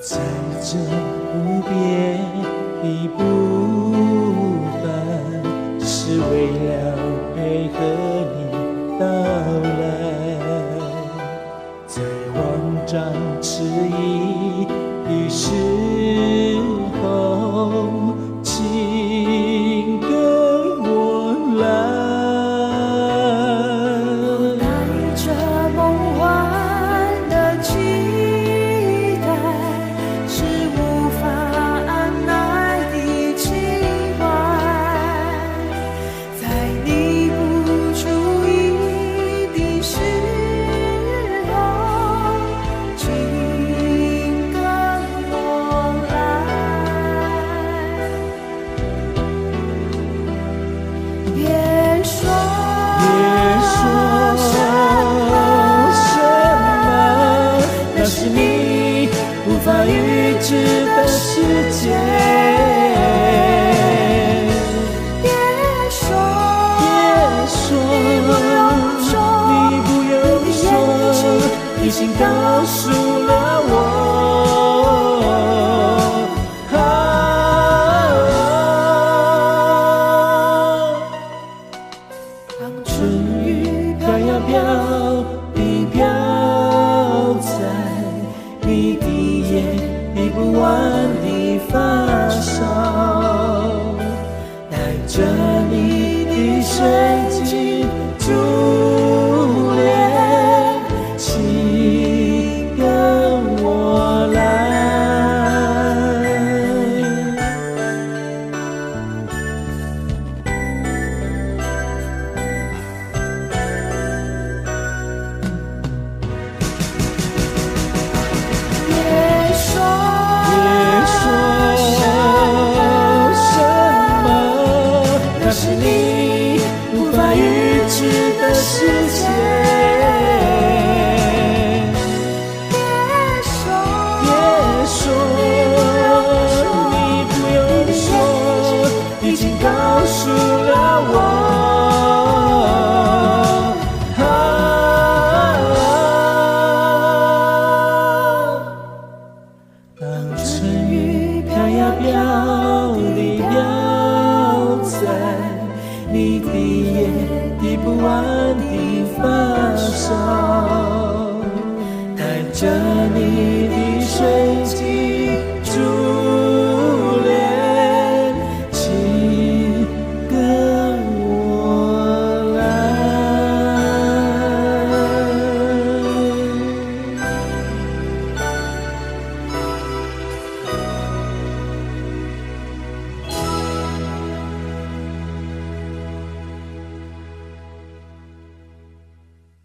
在这无边的不凡，是为了配合你到来。在慌张迟疑的时候，请跟我来。带着梦幻的期待，是无法按捺的情怀。在你不注意的时候，请跟我来。别说那是你无法预知的世界。别说你不用说，已经告诉了我。当春雨飘呀飘地飘在你的眼，闭不完的发梢。